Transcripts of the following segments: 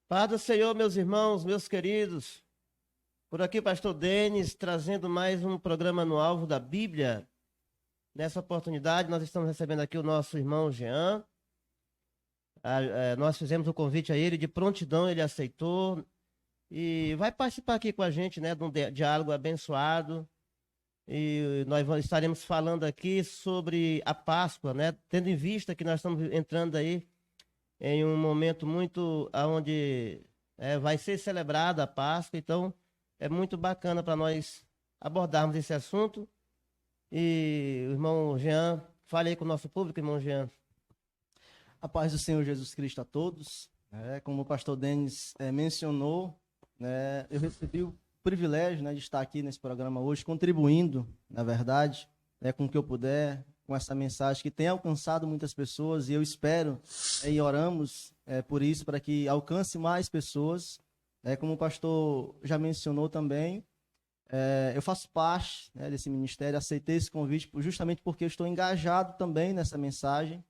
Paz do Senhor, meus irmãos, meus queridos. Por aqui, pastor Denis, trazendo mais um programa no Alvo da Bíblia. Nessa oportunidade, nós estamos recebendo aqui o nosso irmão Jean. Nós fizemos o convite a ele, de prontidão ele aceitou. E vai participar aqui com a gente, né, de um diálogo abençoado. E nós estaremos falando aqui sobre a Páscoa, né, tendo em vista que nós estamos entrando aí em um momento muito onde vai ser celebrada a Páscoa, então é muito bacana para nós abordarmos esse assunto. E o irmão Jean, fale aí com o nosso público, irmão Jean. A paz do Senhor Jesus Cristo a todos. Como o pastor Denis mencionou, eu recebi o privilégio, de estar aqui nesse programa hoje, contribuindo, na verdade, com o que eu puder, com essa mensagem que tem alcançado muitas pessoas, e eu espero e oramos por isso, para que alcance mais pessoas. Como o pastor já mencionou também, eu faço parte desse ministério, aceitei esse convite justamente porque eu estou engajado também nessa mensagem.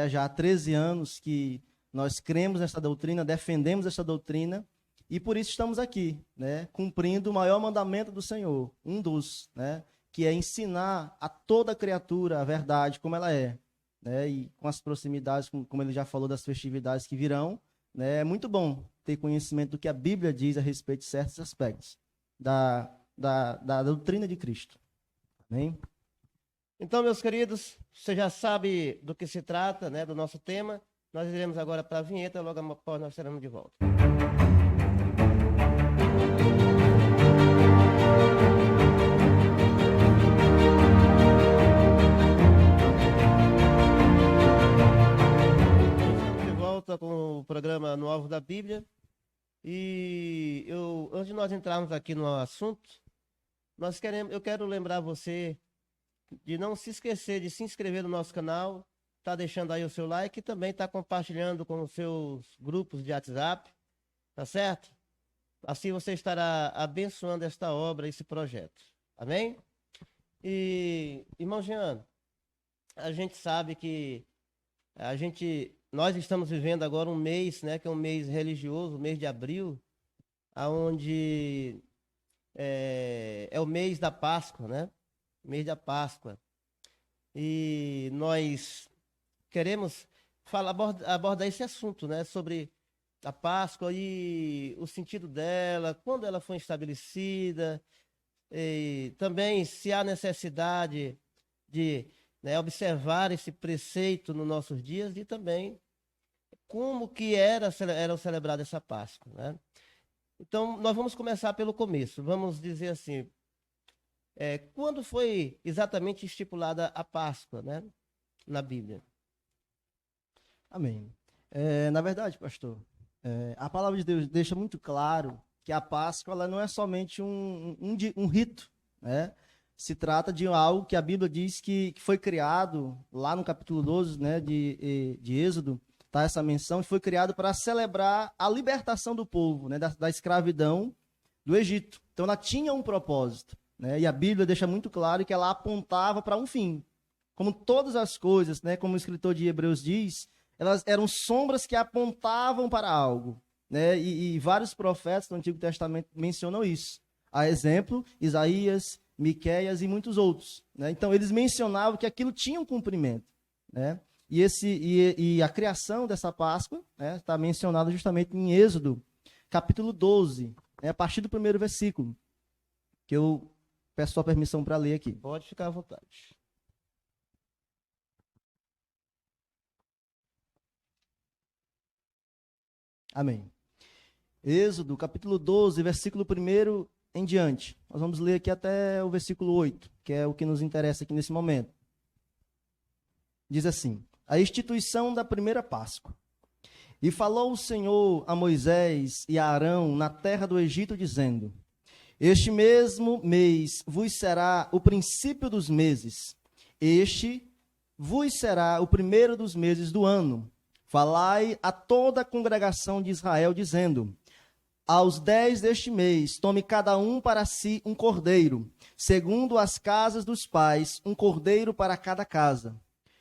Já há 13 anos que nós cremos nessa doutrina, defendemos essa doutrina, e por isso estamos aqui, cumprindo o maior mandamento do Senhor, um dos, que é ensinar a toda criatura a verdade como ela é, e com as proximidades, como ele já falou, das festividades que virão, é muito bom ter conhecimento do que a Bíblia diz a respeito de certos aspectos da doutrina de Cristo. Amém? Então, meus queridos, você já sabe do que se trata, do nosso tema. Nós iremos agora para a vinheta, logo após nós estaremos de volta. Estamos de volta com o programa No Alvo da Bíblia. E antes de nós entrarmos aqui no assunto, eu quero lembrar você de não se esquecer de se inscrever no nosso canal, tá deixando aí o seu like e também tá compartilhando com os seus grupos de WhatsApp, tá certo? Assim você estará abençoando esta obra, esse projeto. Amém? E, irmão Jean, a gente sabe que nós estamos vivendo agora um mês, que é um mês religioso, o mês de abril, onde é o mês da Páscoa, mês da Páscoa. E nós queremos abordar esse assunto, sobre a Páscoa e o sentido dela, quando ela foi estabelecida, e também se há necessidade de observar esse preceito nos nossos dias e também como que era celebrada essa Páscoa, Então, nós vamos começar pelo começo. Vamos dizer assim, quando foi exatamente estipulada a Páscoa, na Bíblia? Amém. Na verdade, pastor, a palavra de Deus deixa muito claro que a Páscoa ela não é somente um rito, Se trata de algo que a Bíblia diz que foi criado lá no capítulo 12, de Êxodo, tá essa menção, foi criado para celebrar a libertação do povo, da escravidão do Egito. Então ela tinha um propósito, e a Bíblia deixa muito claro que ela apontava para um fim. Como todas as coisas, como o escritor de Hebreus diz, elas eram sombras que apontavam para algo, e vários profetas do Antigo Testamento mencionam isso. A exemplo, Isaías, Miqueias e muitos outros. Então eles mencionavam que aquilo tinha um cumprimento, E a criação dessa Páscoa está mencionada justamente em Êxodo, capítulo 12, a partir do primeiro versículo, que eu peço sua permissão para ler aqui. Pode ficar à vontade. Amém. Êxodo, capítulo 12, versículo 1 em diante. Nós vamos ler aqui até o versículo 8, que é o que nos interessa aqui nesse momento. Diz assim: a instituição da primeira Páscoa. E falou o Senhor a Moisés e a Arão na terra do Egito, dizendo: este mesmo mês vos será o princípio dos meses. Este vos será o primeiro dos meses do ano. Falai a toda a congregação de Israel, dizendo: aos 10 deste mês, tome cada um para si um cordeiro, segundo as casas dos pais, um cordeiro para cada casa.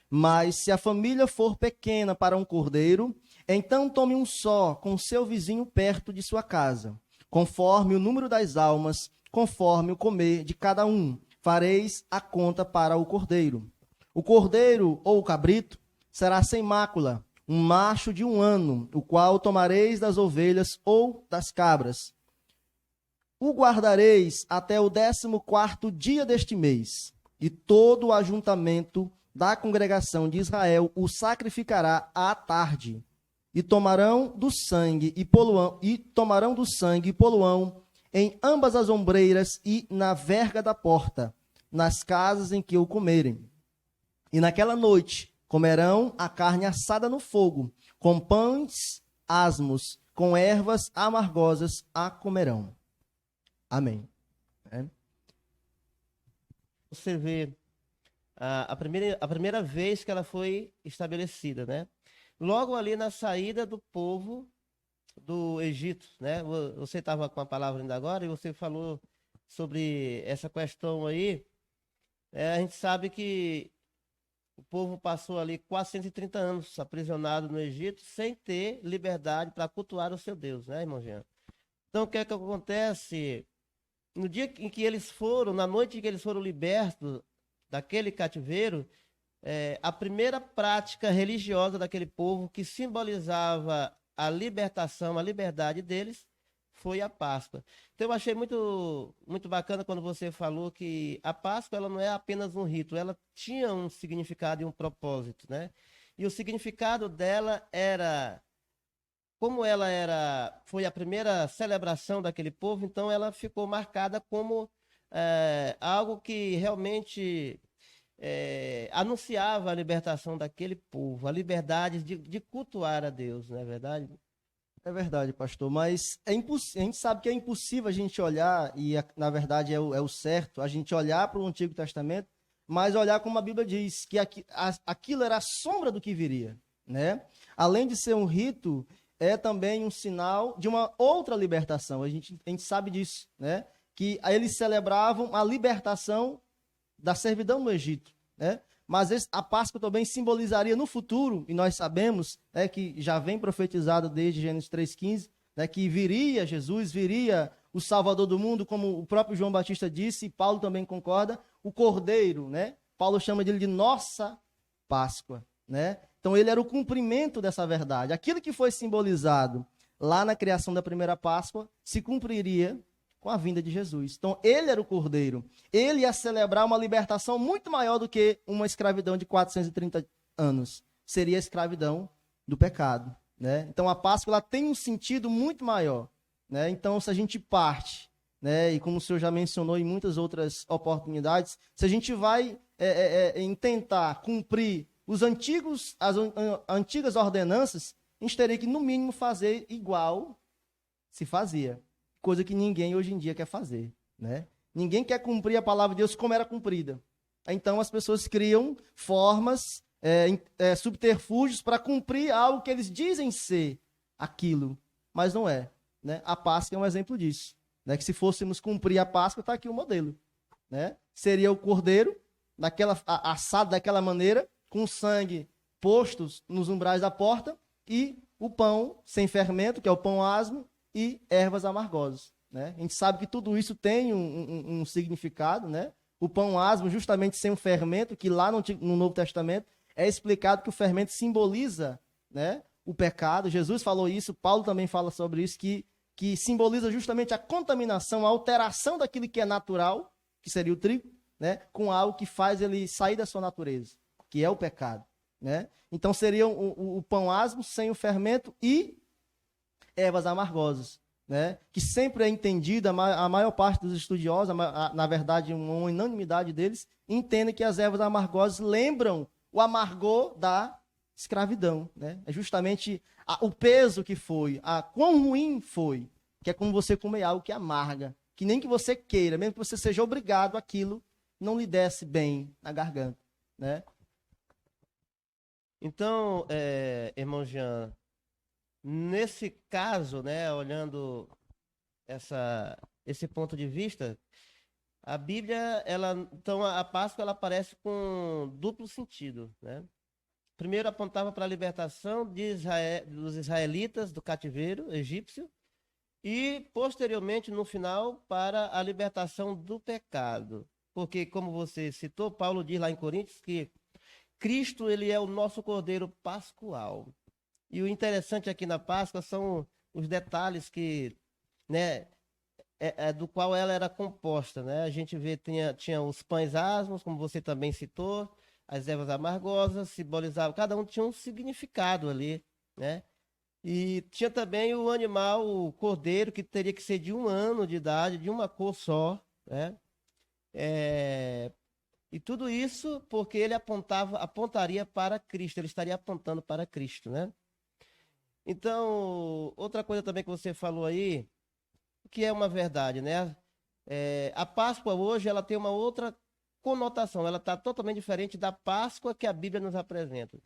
Mas se a família for pequena para um cordeiro, Então tome um só com seu vizinho perto de sua casa, conforme o número das almas, conforme o comer de cada um. Fareis a conta para o cordeiro. O cordeiro ou o cabrito será sem mácula, um macho de 1 ano, o qual tomareis das ovelhas ou das cabras. O guardareis até o 14º dia deste mês, e todo o ajuntamento da congregação de Israel o sacrificará à tarde. E tomarão do sangue e poluão em ambas as ombreiras e na verga da porta, nas casas em que o comerem. E naquela noite comerão a carne assada no fogo, com pães asmos, com ervas amargosas a comerão. Amém. Você vê a primeira vez que ela foi estabelecida, né? Logo ali na saída do povo do Egito, né? Você estava com a palavra ainda agora e você falou sobre essa questão aí. A gente sabe que o povo passou ali 430 anos aprisionado no Egito sem ter liberdade para cultuar o seu Deus, né, irmão Jean? Então, o que é que acontece? No dia em que eles foram, na noite em que eles foram libertos daquele cativeiro, a primeira prática religiosa daquele povo que simbolizava a libertação, a liberdade deles, foi a Páscoa. Então eu achei muito, muito bacana quando você falou que a Páscoa ela não é apenas um rito, ela tinha um significado e um propósito, né? E o significado dela era, como foi a primeira celebração daquele povo, então ela ficou marcada como algo que realmente anunciava a libertação daquele povo, a liberdade de cultuar a Deus, não é verdade? É verdade, pastor, mas a gente sabe que é impossível a gente olhar, e na verdade é o certo, a gente olhar para o Antigo Testamento, mas olhar como a Bíblia diz, que aquilo era a sombra do que viria, né? Além de ser um rito, é também um sinal de uma outra libertação, a gente sabe disso, né? Que eles celebravam a libertação da servidão no Egito, né? Mas a Páscoa também simbolizaria no futuro, e nós sabemos que já vem profetizado desde Gênesis 3,15, que viria Jesus, viria o Salvador do mundo, como o próprio João Batista disse, e Paulo também concorda, o Cordeiro, né? Paulo chama dele de nossa Páscoa, né? Então ele era o cumprimento dessa verdade. Aquilo que foi simbolizado lá na criação da primeira Páscoa se cumpriria com a vinda de Jesus. Então, ele era o Cordeiro. Ele ia celebrar uma libertação muito maior do que uma escravidão de 430 anos. Seria a escravidão do pecado, né? Então, a Páscoa ela tem um sentido muito maior, né? Então, se a gente parte, né? E como o senhor já mencionou em muitas outras oportunidades, se a gente vai em tentar cumprir as antigas ordenanças, a gente teria que, no mínimo, fazer igual se fazia. Coisa que ninguém hoje em dia quer fazer, né? Ninguém quer cumprir a palavra de Deus como era cumprida. Então as pessoas criam formas, subterfúgios para cumprir algo que eles dizem ser aquilo, mas não é, né? A Páscoa é um exemplo disso, né? Que se fôssemos cumprir a Páscoa, está aqui o modelo, né? Seria o cordeiro assado daquela maneira, com sangue posto nos umbrais da porta e o pão sem fermento, que é o pão asmo, e ervas amargosas, né? A gente sabe que tudo isso tem um significado, né? O pão asmo, justamente sem um fermento, que lá no Novo Testamento é explicado que o fermento simboliza, né, o pecado. Jesus falou isso, Paulo também fala sobre isso, que simboliza justamente a contaminação, a alteração daquilo que é natural, que seria o trigo, né, com algo que faz ele sair da sua natureza, que é o pecado, né? Então seria o pão asmo sem o fermento e ervas amargosas, né? Que sempre é entendida, a maior parte dos estudiosos, na verdade, uma unanimidade deles, entende que as ervas amargosas lembram o amargor da escravidão, né? É justamente o peso que foi, quão ruim foi, que é como você comer algo que amarga, que nem que você queira, mesmo que você seja obrigado, aquilo não lhe desce bem na garganta, né? Então, irmão Jean, nesse caso, né, olhando esse ponto de vista, a Bíblia, então a Páscoa ela aparece com duplo sentido, né? primeiro apontava para a libertação dos israelitas do cativeiro egípcio e, posteriormente, no final, para a libertação do pecado. Porque, como você citou, Paulo diz lá em Coríntios que Cristo, ele é o nosso Cordeiro Pascual. E o interessante aqui na Páscoa são os detalhes que, né, do qual ela era composta, né? A gente vê, tinha os pães asmos, como você também citou, as ervas amargosas, simbolizavam, cada um tinha um significado ali, né? E tinha também o animal, o cordeiro, que teria que ser de 1 ano de idade, de uma cor só, né? E tudo isso porque ele apontaria para Cristo, ele estaria apontando para Cristo, né? Então, outra coisa também que você falou aí, que é uma verdade, né? A Páscoa hoje, ela tem uma outra conotação, ela está totalmente diferente da Páscoa que a Bíblia nos apresenta.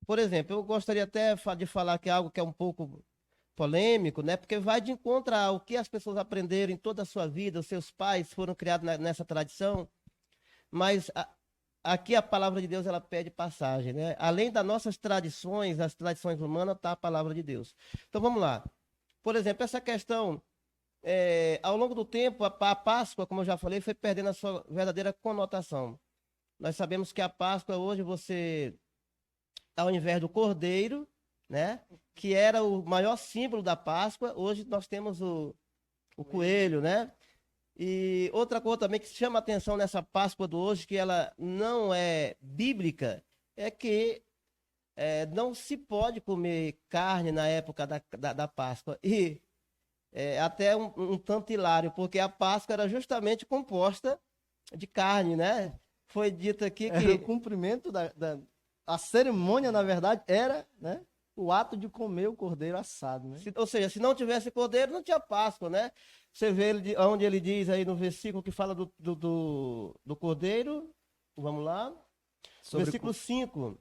Por exemplo, eu gostaria até de falar que é algo que é um pouco polêmico, né? Porque vai de encontro ao que as pessoas aprenderam em toda a sua vida, os seus pais foram criados nessa tradição, mas aqui a palavra de Deus, ela pede passagem, né? Além das nossas tradições, as tradições humanas, está a palavra de Deus. Então vamos lá. Por exemplo, essa questão, ao longo do tempo, a Páscoa, como eu já falei, foi perdendo a sua verdadeira conotação. Nós sabemos que a Páscoa hoje você, ao invés do cordeiro, né, que era o maior símbolo da Páscoa, hoje nós temos o coelho, né? E outra coisa também que chama a atenção nessa Páscoa de hoje, que ela não é bíblica, é que não se pode comer carne na época da Páscoa. E até um tanto hilário, porque a Páscoa era justamente composta de carne, né? Foi dito aqui que... O cumprimento a cerimônia, na verdade, era, né, o ato de comer o cordeiro assado, né? Ou seja, se não tivesse cordeiro, não tinha Páscoa, né? Você vê onde ele diz aí no versículo que fala do cordeiro. Vamos lá. Versículo 5.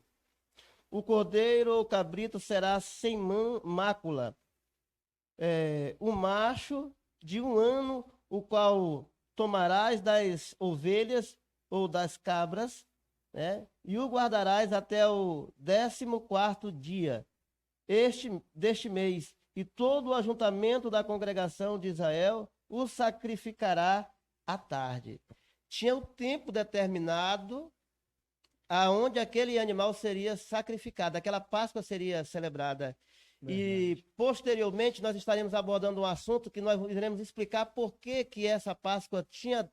O cordeiro ou cabrito será sem mácula. O macho de 1 ano, o qual tomarás das ovelhas ou das cabras, né? E o guardarás até o 14º dia deste mês, e todo o ajuntamento da congregação de Israel o sacrificará à tarde. Tinha o tempo determinado aonde aquele animal seria sacrificado, aquela Páscoa seria celebrada. Verdade. E posteriormente nós estaremos abordando um assunto que nós iremos explicar por que essa Páscoa tinha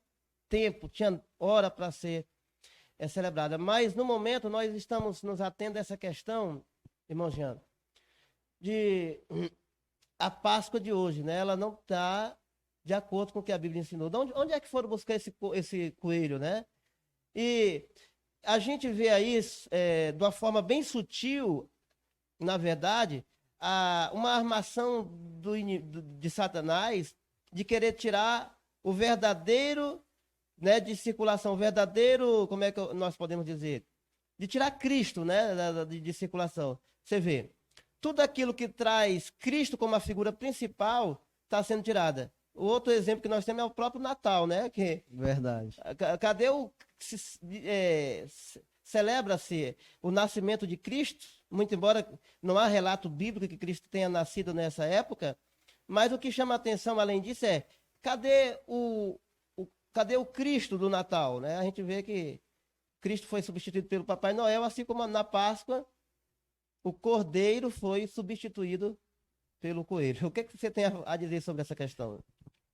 tempo, tinha hora para ser celebrada. Mas no momento nós estamos nos atendo a essa questão, irmão Jean, de a Páscoa de hoje, né? Ela não está de acordo com o que a Bíblia ensinou. Onde é que foram buscar esse coelho, né? E a gente vê aí, de uma forma bem sutil, na verdade, uma armação de Satanás de querer tirar o verdadeiro, né, de circulação, o verdadeiro, como é que nós podemos dizer? De tirar Cristo, né, de circulação. Você vê, tudo aquilo que traz Cristo como a figura principal está sendo tirada. O outro exemplo que nós temos é o próprio Natal, né? Verdade. Cadê celebra-se o nascimento de Cristo, muito embora não há relato bíblico que Cristo tenha nascido nessa época, mas o que chama a atenção, além disso, cadê o Cristo do Natal, né? A gente vê que Cristo foi substituído pelo Papai Noel, assim como na Páscoa, o Cordeiro foi substituído pelo Coelho. O que você tem a dizer sobre essa questão?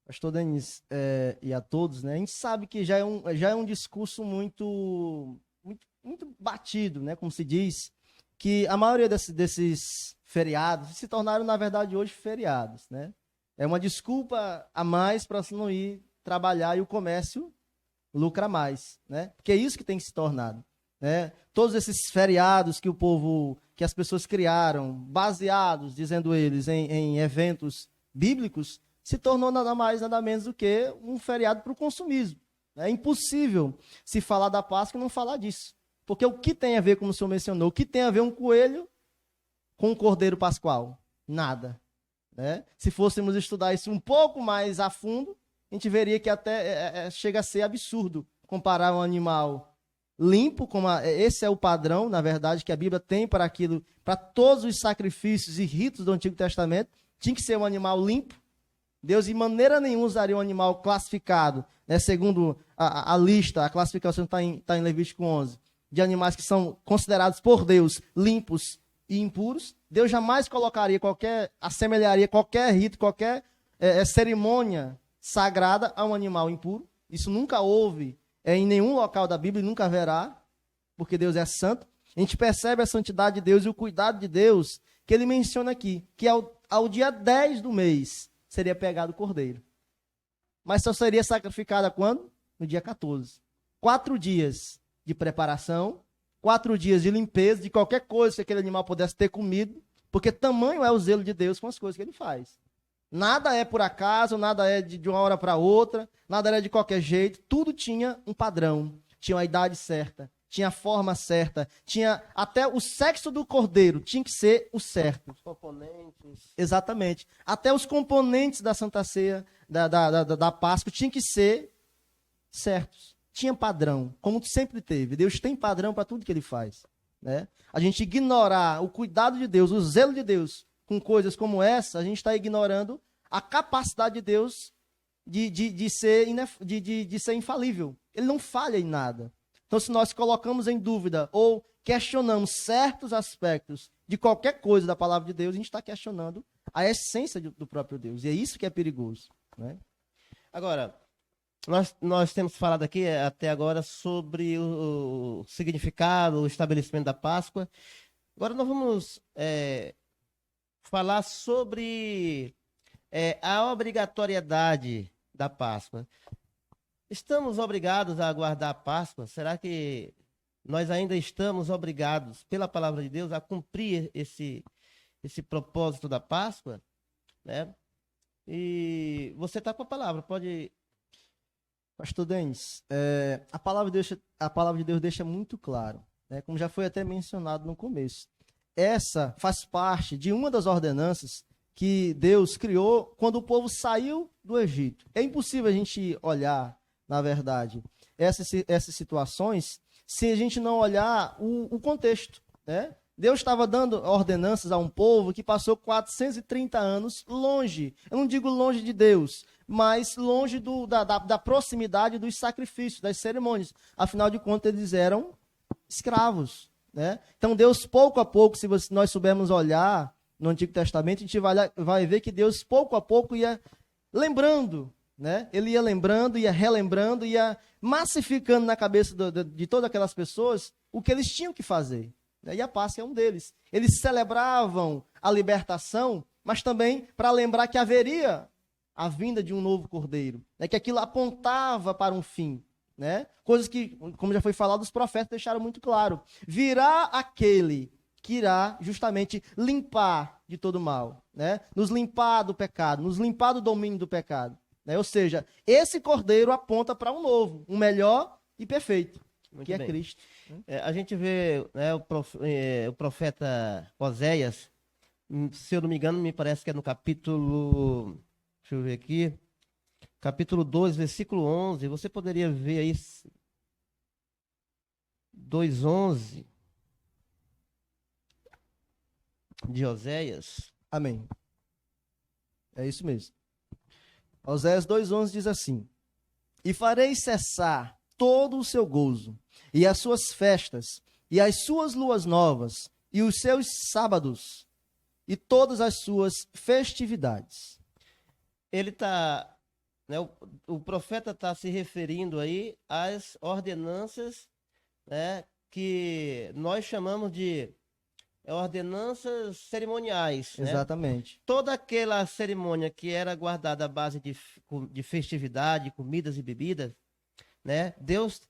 Pastor Denis, e a todos, né? A gente sabe que já é um discurso muito batido, né? Como se diz, que a maioria desses feriados se tornaram, na verdade, hoje feriados, né? É uma desculpa a mais para não ir trabalhar e o comércio lucra mais, né? Porque é isso que tem se tornado, né? Todos esses feriados que as pessoas criaram, baseados, dizendo eles, em eventos bíblicos, se tornou nada mais, nada menos do que um feriado para o consumismo. É impossível se falar da Páscoa e não falar disso. Porque o que tem a ver, como o senhor mencionou, o que tem a ver um coelho com um cordeiro pascual? Nada. Né? Se fôssemos estudar isso um pouco mais a fundo, a gente veria que até chega a ser absurdo comparar um animal limpo, esse é o padrão, na verdade, que a Bíblia tem para aquilo, para todos os sacrifícios e ritos do Antigo Testamento, tinha que ser um animal limpo. Deus, de maneira nenhuma, usaria um animal classificado, né, segundo a lista, a classificação está em Levítico 11, de animais que são considerados por Deus limpos e impuros. Deus jamais colocaria assemelharia qualquer rito, qualquer cerimônia sagrada a um animal impuro. Isso nunca houve em nenhum local da Bíblia e nunca haverá, porque Deus é santo. A gente percebe a santidade de Deus e o cuidado de Deus que ele menciona aqui, que ao dia 10 do mês seria pegado o cordeiro. Mas só seria sacrificado quando? No dia 14. 4 dias de preparação, 4 dias de limpeza de qualquer coisa que aquele animal pudesse ter comido, porque tamanho é o zelo de Deus com as coisas que ele faz. Nada é por acaso, nada é de uma hora para outra, nada era de qualquer jeito, tudo tinha um padrão, tinha a idade certa, tinha a forma certa, tinha até o sexo do cordeiro, tinha que ser o certo. Os componentes. Exatamente. Até os componentes da Santa Ceia, da Páscoa, tinham que ser certos. Tinha padrão, como sempre teve. Deus tem padrão para tudo que ele faz, né? A gente ignorar o cuidado de Deus, o zelo de Deus com coisas como essa, a gente está ignorando a capacidade de Deus de ser infalível. Ele não falha em nada. Então, se nós colocamos em dúvida ou questionamos certos aspectos de qualquer coisa da palavra de Deus, a gente está questionando a essência do próprio Deus. E é isso que é perigoso, né? Agora, nós temos falado aqui até agora sobre o significado, o estabelecimento da Páscoa. Agora nós vamos falar sobre a obrigatoriedade da Páscoa. Estamos obrigados a guardar a Páscoa? Será que nós ainda estamos obrigados, pela palavra de Deus, a cumprir esse propósito da Páscoa? Né? E você está com a palavra, pode... Pastor Denis, a palavra de Deus deixa muito claro, né, como já foi até mencionado no começo. Essa faz parte de uma das ordenanças que Deus criou quando o povo saiu do Egito. É impossível a gente olhar, na verdade, essas situações se a gente não olhar o contexto, né? Deus estava dando ordenanças a um povo que passou 430 anos longe. Eu não digo longe de Deus, mas longe da proximidade dos sacrifícios, das cerimônias. Afinal de contas, eles eram escravos, né? Então, Deus, pouco a pouco, se nós soubermos olhar no Antigo Testamento, a gente vai ver que Deus, pouco a pouco, ia lembrando, né? Ele ia lembrando, ia relembrando, ia massificando na cabeça de todas aquelas pessoas o que eles tinham que fazer. E a Páscoa é um deles. Eles celebravam a libertação, mas também para lembrar que haveria a vinda de um novo cordeiro, né? Que aquilo apontava para um fim, né? Coisas que, como já foi falado, os profetas deixaram muito claro. Virá aquele que irá justamente limpar de todo mal, né? Nos limpar do pecado, nos limpar do domínio do pecado, né? Ou seja, esse cordeiro aponta para um novo, um melhor e perfeito, Muito que bem. é Cristo. A gente vê, né, o profeta Oséias, se eu não me engano, me parece que é no capítulo, deixa eu ver aqui, capítulo 2, versículo 11, você poderia ver aí, 2:11 de Oséias. Amém. É isso mesmo. Oséias 2:11 diz assim: E farei cessar todo o seu gozo, e as suas festas, e as suas luas novas, e os seus sábados, e todas as suas festividades. Ele está, né, o profeta está se referindo aí às ordenanças, né, que nós chamamos de ordenanças cerimoniais, né? Exatamente. Toda aquela cerimônia que era guardada à base de festividade, comidas e bebidas, né? Deus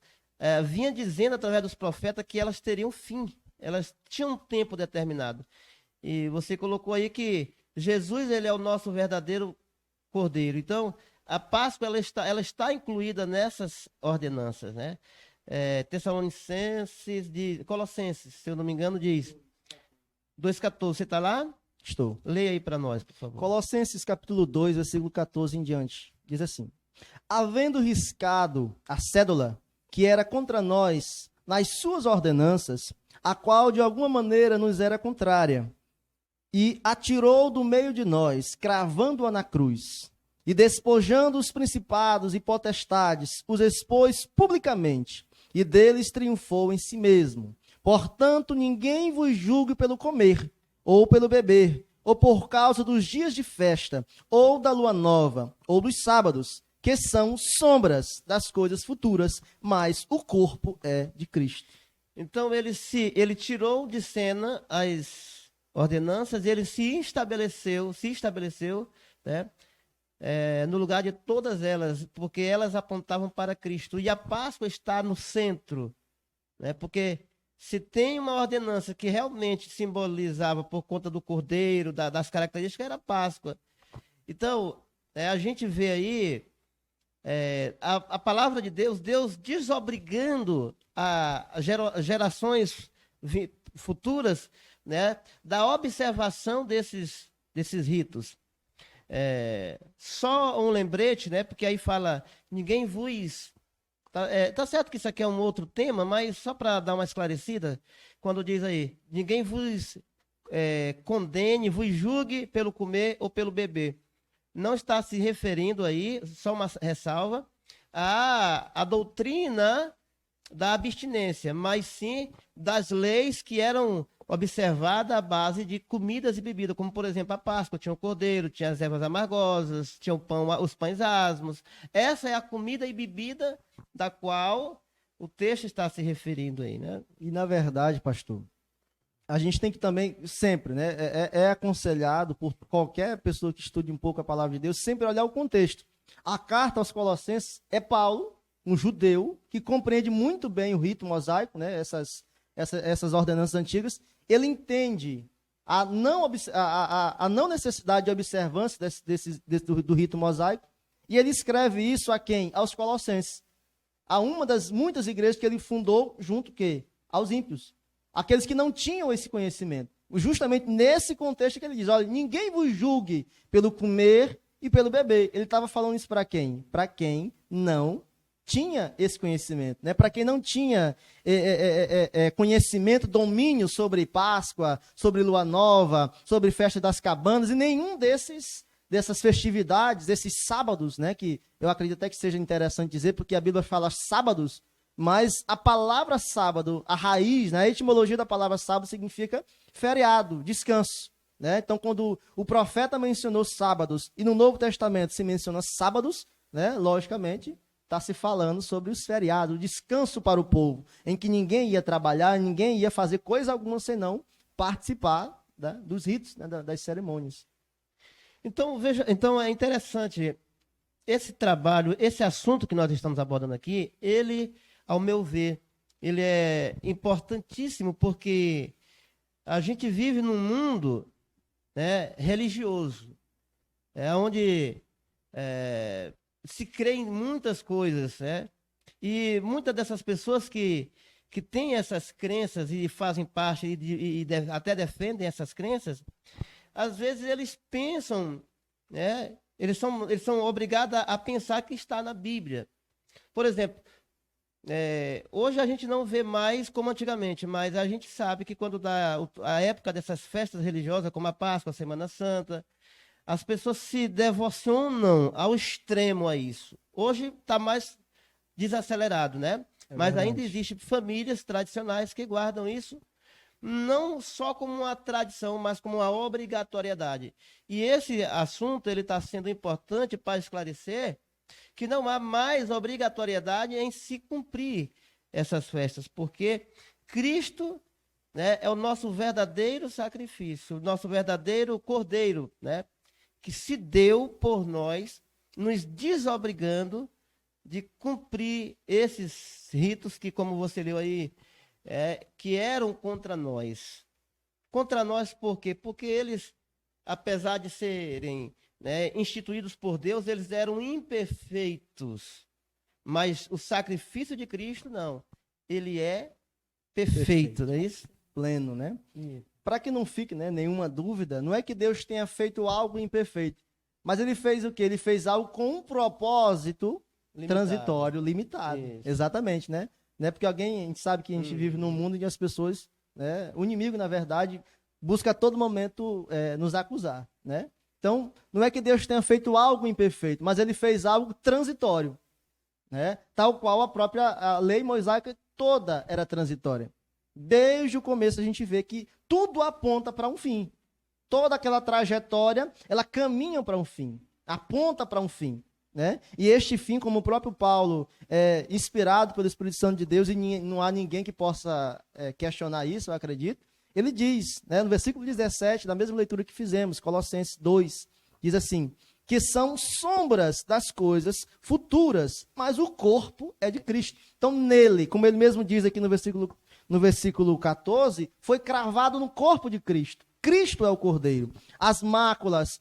vinha dizendo através dos profetas que elas teriam fim, elas tinham um tempo determinado. E você colocou aí que Jesus, ele é o nosso verdadeiro cordeiro. Então, a Páscoa ela está incluída nessas ordenanças, né? Colossenses, se eu não me engano, diz 2:14. Você está lá? Estou. Leia aí para nós, por favor. Colossenses capítulo 2, versículo 14 em diante. Diz assim: Havendo riscado a cédula que era contra nós nas suas ordenanças, a qual de alguma maneira nos era contrária, e atirou do meio de nós, cravando-a na cruz, e despojando os principados e potestades, os expôs publicamente, e deles triunfou em si mesmo. Portanto, ninguém vos julgue pelo comer, ou pelo beber, ou por causa dos dias de festa, ou da lua nova, ou dos sábados, que são sombras das coisas futuras, mas o corpo é de Cristo. Então ele tirou de cena as ordenanças, ele se estabeleceu, né, no lugar de todas elas, porque elas apontavam para Cristo. E a Páscoa está no centro, né, porque se tem uma ordenança que realmente simbolizava por conta do cordeiro, das características, era a Páscoa. Então, a gente vê aí a palavra de Deus, Deus desobrigando a gerações futuras, né, da observação desses ritos. Só um lembrete, né, porque aí fala, ninguém vos... Tá certo que isso aqui é um outro tema, mas só para dar uma esclarecida, quando diz aí, ninguém vos condene, vos julgue pelo comer ou pelo beber. Não está se referindo aí, só uma ressalva, à doutrina da abstinência, mas sim das leis que eram observadas à base de comidas e bebidas, como por exemplo a Páscoa, tinha o cordeiro, tinha as ervas amargosas, tinha os pães asmos. Essa é a comida e bebida da qual o texto está se referindo aí, né? E na verdade, pastor, a gente tem que também, sempre, né, é aconselhado por qualquer pessoa que estude um pouco a palavra de Deus, sempre olhar o contexto. A carta aos Colossenses é Paulo, um judeu, que compreende muito bem o rito mosaico, né, essas ordenanças antigas. Ele entende a não necessidade de observância do rito mosaico, e ele escreve isso a quem? Aos Colossenses. A uma das muitas igrejas que ele fundou junto aos ímpios. Aqueles que não tinham esse conhecimento. Justamente nesse contexto que ele diz, olha, ninguém vos julgue pelo comer e pelo beber. Ele estava falando isso para quem? Para quem não tinha esse conhecimento, né? Para quem não tinha conhecimento, domínio sobre Páscoa, sobre Lua Nova, sobre Festa das Cabanas, e nenhum dessas festividades, desses sábados, né? Que eu acredito até que seja interessante dizer, porque a Bíblia fala sábados, mas a palavra sábado, a raiz, né, a etimologia da palavra sábado significa feriado, descanso. Né? Então, quando o profeta mencionou sábados e no Novo Testamento se menciona sábados, né, logicamente, está se falando sobre os feriados, o descanso para o povo, em que ninguém ia trabalhar, ninguém ia fazer coisa alguma senão participar, né, dos ritos, né, das cerimônias. Então, veja, então é interessante esse trabalho, esse assunto que nós estamos abordando aqui, ele, ao meu ver, ele é importantíssimo porque a gente vive num mundo, né, religioso, onde se crê em muitas coisas, né? E muitas dessas pessoas que têm essas crenças e fazem parte até defendem essas crenças, às vezes eles pensam, né? Eles são obrigados a pensar que está na Bíblia. Por exemplo, hoje a gente não vê mais como antigamente, mas a gente sabe que quando dá a época dessas festas religiosas, como a Páscoa, a Semana Santa, as pessoas se devocionam ao extremo a isso. Hoje está mais desacelerado, né? Mas ainda existem famílias tradicionais que guardam isso não só como uma tradição, mas como uma obrigatoriedade. E esse assunto ele está sendo importante para esclarecer que não há mais obrigatoriedade em se cumprir essas festas, porque Cristo, né, é o nosso verdadeiro sacrifício, o nosso verdadeiro cordeiro, né, que se deu por nós, nos desobrigando de cumprir esses ritos que, como você leu aí, que eram contra nós. Contra nós por quê? Porque eles, apesar de serem, né, instituídos por Deus, eles eram imperfeitos. Mas o sacrifício de Cristo, não. Ele é perfeito, não é isso? Pleno, né? Para que não fique, né, nenhuma dúvida, não é que Deus tenha feito algo imperfeito, mas ele fez o quê? Ele fez algo com um propósito transitório, limitado. Isso. Exatamente, né? né? Porque a gente sabe que a gente vive num mundo onde as pessoas, né? O inimigo, na verdade, busca a todo momento nos acusar, né? Então, não é que Deus tenha feito algo imperfeito, mas ele fez algo transitório, né? Tal qual a lei mosaica toda era transitória. Desde o começo a gente vê que tudo aponta para um fim. Toda aquela trajetória, ela caminha para um fim, aponta para um fim, né? E este fim, como o próprio Paulo é inspirado pelo Espírito Santo de Deus, e não há ninguém que possa questionar isso, eu acredito, ele diz, né, no versículo 17, da mesma leitura que fizemos, Colossenses 2, diz assim, que são sombras das coisas futuras, mas o corpo é de Cristo. Então, nele, como ele mesmo diz aqui no versículo 14, foi cravado no corpo de Cristo. Cristo é o Cordeiro. As máculas,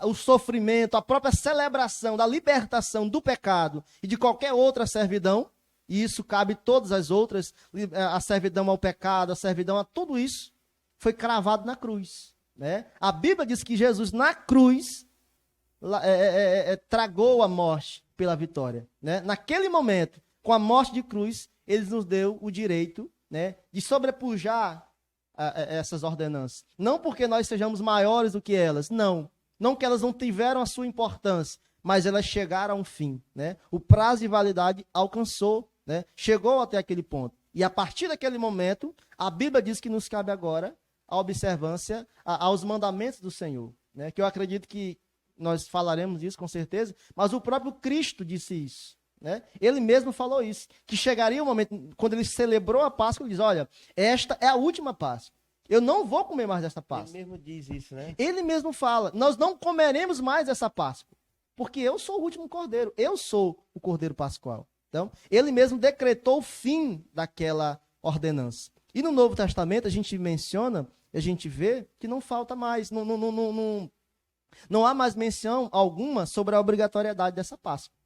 o sofrimento, a própria celebração da libertação do pecado e de qualquer outra servidão, e isso cabe todas as outras, a servidão ao pecado, a servidão a tudo isso, foi cravado na cruz, né? A Bíblia diz que Jesus na cruz tragou a morte pela vitória, né? Naquele momento, com a morte de cruz, ele nos deu o direito, né, de sobrepujar essas ordenanças. Não porque nós sejamos maiores do que elas, não que elas não tiveram a sua importância, mas elas chegaram a um fim, né? O prazo de validade alcançou, né? Chegou até aquele ponto. E a partir daquele momento, a Bíblia diz que nos cabe agora a observância aos mandamentos do Senhor, né? Que eu acredito que nós falaremos disso com certeza, mas o próprio Cristo disse isso, né? Ele mesmo falou isso, que chegaria um momento, quando ele celebrou a Páscoa, ele diz, olha, esta é a última Páscoa, eu não vou comer mais desta Páscoa. Ele mesmo diz isso, né? Ele mesmo fala, nós não comeremos mais essa Páscoa, porque eu sou o último cordeiro, eu sou o cordeiro pascual. Então, ele mesmo decretou o fim daquela ordenança. E no Novo Testamento a gente menciona, a gente vê que não falta mais, não há mais menção alguma sobre a obrigatoriedade dessa Páscoa.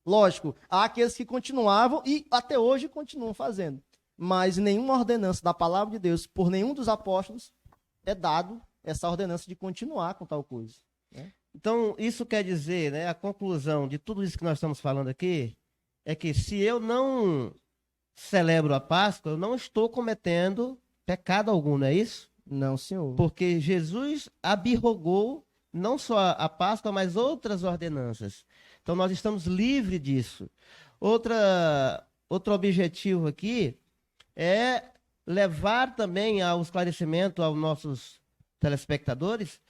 Lógico, há aqueles que continuavam e até hoje continuam fazendo. Mas nenhuma ordenança da palavra de Deus, por nenhum dos apóstolos, é dado essa ordenança de continuar com tal coisa, né? Então, isso quer dizer, né, a conclusão de tudo isso que nós estamos falando aqui, é que se eu não celebro a Páscoa, eu não estou cometendo pecado algum, não é isso? Não, senhor. Porque Jesus abrogou não só a Páscoa, mas outras ordenanças. Então, nós estamos livres disso. Outro objetivo aqui é levar também ao esclarecimento aos nossos telespectadores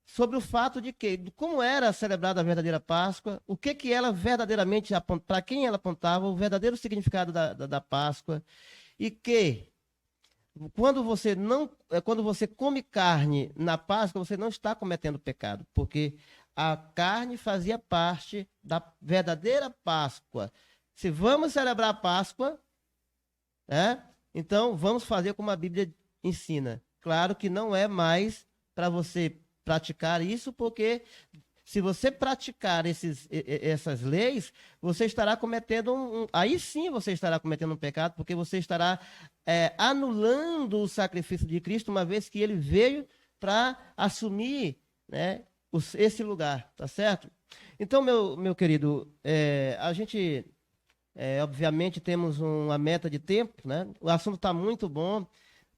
sobre o fato de como era celebrada a verdadeira Páscoa, o que ela verdadeiramente, para quem ela apontava, o verdadeiro significado da Páscoa, e que quando você come carne na Páscoa, você não está cometendo pecado, porque a carne fazia parte da verdadeira Páscoa. Se vamos celebrar a Páscoa, né, então vamos fazer como a Bíblia ensina. Claro que não é mais para você praticar isso, porque se você praticar essas leis, você estará cometendo aí sim você estará cometendo um pecado, porque você estará anulando o sacrifício de Cristo, uma vez que ele veio para assumir, né, esse lugar, tá certo? Então, meu querido, a gente, obviamente, temos uma meta de tempo, né? O assunto está muito bom,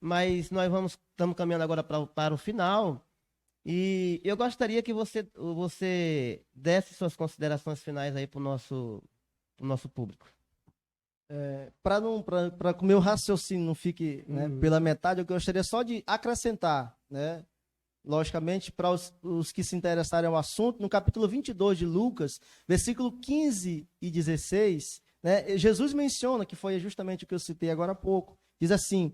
mas nós estamos caminhando agora para o final. E eu gostaria que você desse suas considerações finais aí para o nosso público. Para que o meu raciocínio não fique, né, pela metade, eu gostaria só de acrescentar, né, logicamente, para os que se interessarem ao assunto, no capítulo 22 de Lucas, versículo 15 e 16, né, Jesus menciona, que foi justamente o que eu citei agora há pouco, diz assim,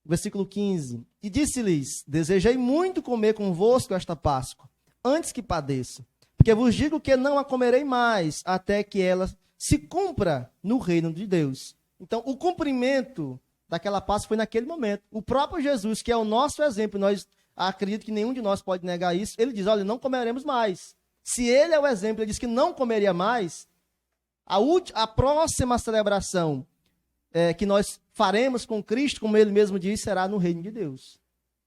versículo 15, e disse-lhes, desejei muito comer convosco esta Páscoa, antes que padeça, porque vos digo que não a comerei mais, até que ela se cumpra no reino de Deus. Então, o cumprimento daquela Páscoa foi naquele momento. O próprio Jesus, que é o nosso exemplo, nós acredito que nenhum de nós pode negar isso, ele diz, olha, não comeremos mais. Se ele é o exemplo, ele diz que não comeria mais, a próxima celebração que nós faremos com Cristo, como ele mesmo diz, será no reino de Deus.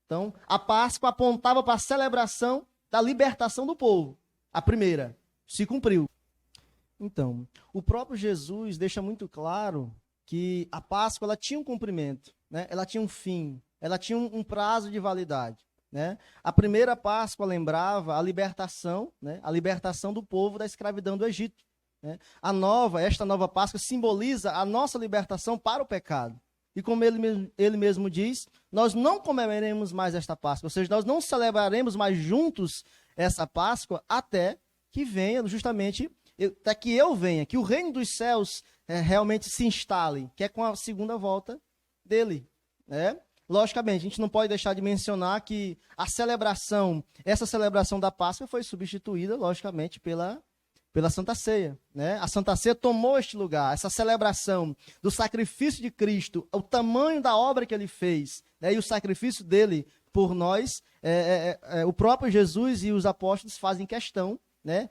Então, a Páscoa apontava para a celebração da libertação do povo. A primeira, se cumpriu. Então, o próprio Jesus deixa muito claro que a Páscoa ela tinha um cumprimento, né? Ela tinha um fim, ela tinha um prazo de validade, né? A primeira Páscoa lembrava a libertação, né? A libertação do povo da escravidão do Egito, né? Esta nova Páscoa simboliza a nossa libertação para o pecado. E como ele mesmo diz, nós não comemoraremos mais esta Páscoa, ou seja, nós não celebraremos mais juntos essa Páscoa até que venha justamente, até que eu venha, que o reino dos céus realmente se instale, que é com a segunda volta dele, né? Logicamente, a gente não pode deixar de mencionar que essa celebração da Páscoa foi substituída, logicamente, pela Santa Ceia, né? A Santa Ceia tomou este lugar, essa celebração do sacrifício de Cristo, o tamanho da obra que ele fez, né? E o sacrifício dele por nós, o próprio Jesus e os apóstolos fazem questão, né?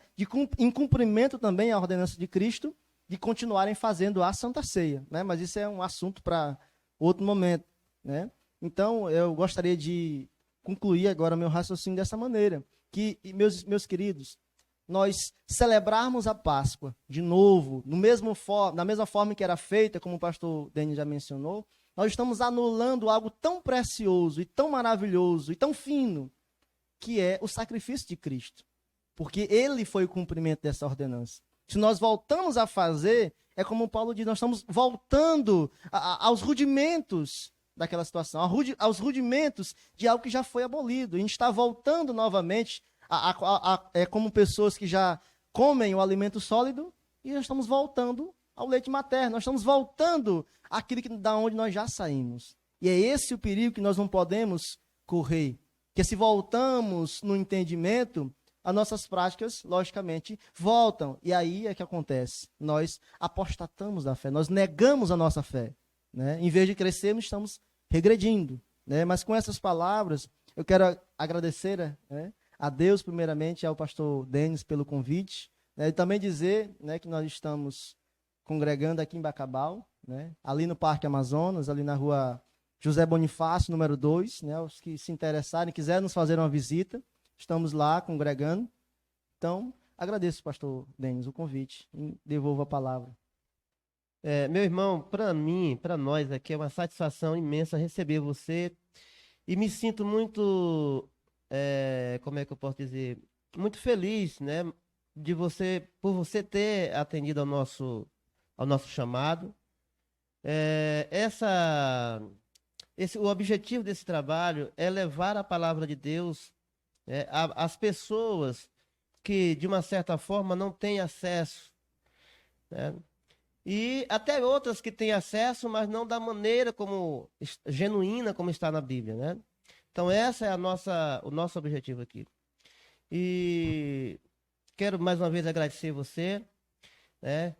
Em cumprimento também à ordenança de Cristo, de continuarem fazendo a Santa Ceia, né? Mas isso é um assunto para outro momento, né? Então, eu gostaria de concluir agora meu raciocínio dessa maneira, que, meus queridos, nós celebrarmos a Páscoa de novo, na mesma forma que era feita, como o pastor Denis já mencionou, nós estamos anulando algo tão precioso e tão maravilhoso e tão fino, que é o sacrifício de Cristo. Porque ele foi o cumprimento dessa ordenança. Se nós voltamos a fazer, é como Paulo diz, nós estamos voltando aos rudimentos daquela situação, aos rudimentos de algo que já foi abolido. A gente está voltando novamente como pessoas que já comem o alimento sólido e nós estamos voltando ao leite materno, nós estamos voltando àquilo da onde nós já saímos. E é esse o perigo que nós não podemos correr, que se voltamos no entendimento, as nossas práticas, logicamente, voltam. E aí é que acontece, nós apostatamos da fé, nós negamos a nossa fé, né? Em vez de crescermos, estamos regredindo, né? Mas com essas palavras, eu quero agradecer, né, a Deus, primeiramente, ao pastor Denis pelo convite, né, e também dizer, né, que nós estamos congregando aqui em Bacabal, né, ali no Parque Amazonas, ali na rua José Bonifácio, número 2, né, os que se interessarem, quiserem nos fazer uma visita, estamos lá congregando. Então, agradeço, pastor Denis, o convite e devolvo a palavra. Meu irmão, para mim, para nós aqui, é uma satisfação imensa receber você e me sinto muito... como é que eu posso dizer, muito feliz, né, por você ter atendido ao nosso chamado. O objetivo desse trabalho é levar a palavra de Deus, às pessoas que, de uma certa forma, não têm acesso, né? E até outras que têm acesso, mas não da maneira genuína como está na Bíblia, né? Então, essa é o nosso objetivo aqui. E quero mais uma vez agradecer você, né?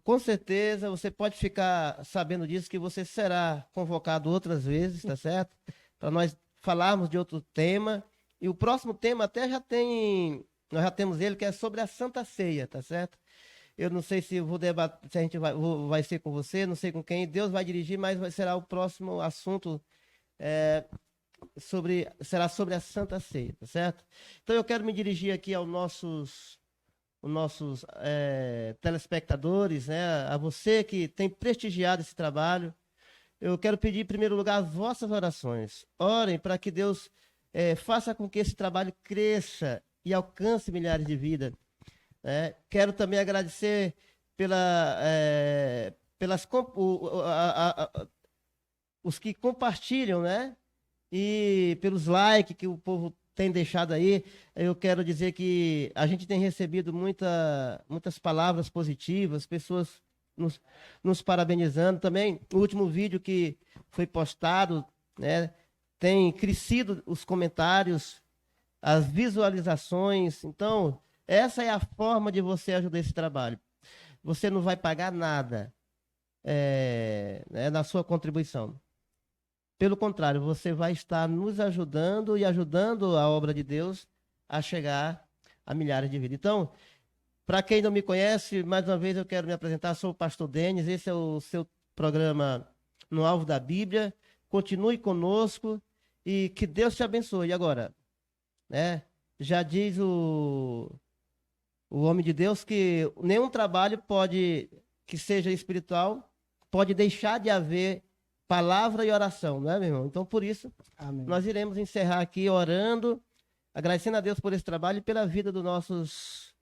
Com certeza, você pode ficar sabendo disso, que você será convocado outras vezes, tá certo? Para nós falarmos de outro tema. E o próximo tema até nós já temos ele, que é sobre a Santa Ceia, tá certo? Eu não sei se eu vou debater, se a gente vai ser com você, não sei com quem. Deus vai dirigir, mas será o próximo assunto... será sobre a Santa Ceia, tá certo? Então eu quero me dirigir aqui aos nossos telespectadores, né? A você que tem prestigiado esse trabalho. Eu quero pedir, em primeiro lugar, as vossas orações. Orem para que Deus faça com que esse trabalho cresça e alcance milhares de vidas. Quero também agradecer os que compartilham, né? E pelos likes que o povo tem deixado aí. Eu quero dizer que a gente tem recebido muitas palavras positivas, pessoas nos parabenizando. Também o último vídeo que foi postado, né, tem crescido os comentários, as visualizações. Então, essa é a forma de você ajudar esse trabalho. Você não vai pagar nada na sua contribuição. Pelo contrário, você vai estar nos ajudando e ajudando a obra de Deus a chegar a milhares de vidas. Então, para quem não me conhece, mais uma vez eu quero me apresentar. Sou o pastor Denis, esse é o seu programa No Alvo da Bíblia. Continue conosco e que Deus te abençoe. E agora, né, já diz o homem de Deus que nenhum trabalho que seja espiritual pode deixar de haver palavra e oração, não é, meu irmão? Então, por isso, Amém. nós iremos encerrar aqui orando, agradecendo a Deus por esse trabalho e pela vida dos nossos,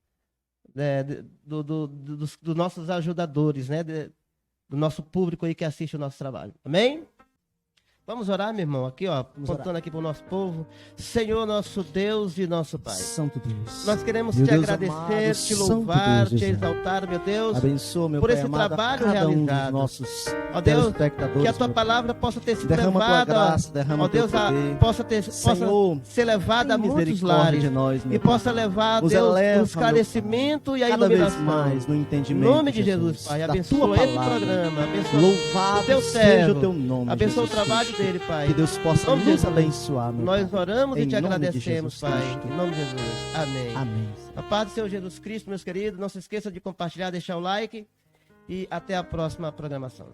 dos nossos ajudadores, né? Do nosso público aí que assiste o nosso trabalho. Amém? Vamos orar, meu irmão, aqui, ó, contando aqui para o nosso povo. Senhor, nosso Deus e nosso Pai. Santo Deus. Nós queremos Meu te Deus agradecer, amado, te Santo louvar, Deus, te Jesus. exaltar, meu Deus. Abençoa, meu por Pai esse amado, trabalho cada um dos realizado. nossos Ó Deus, telespectadores, que a tua meu palavra possa ter sido Derrama a tua levada, graça, derrama ó o teu Deus, poder. possa Senhor, ser levada a tem muitos misericórdia lares de nós, meu e possa levar, Nos Deus, eleva, o meu esclarecimento e a cada vez iluminação. mais no Em entendimento. nome de Jesus, Pai, da abençoa tua esse palavra. programa, abençoa Louvado o teu seja servo, o teu nome, abençoa o Jesus trabalho Cristo. dele, Pai. Que Deus possa Em nome de nos Jesus. abençoar, meu Nós Pai. oramos e Em te nome de agradecemos, Jesus Pai. Cristo. Em nome de Jesus. Amém. Amém. A paz do Senhor Jesus Cristo, meus queridos. Não se esqueça de compartilhar, deixar o like. E até a próxima programação.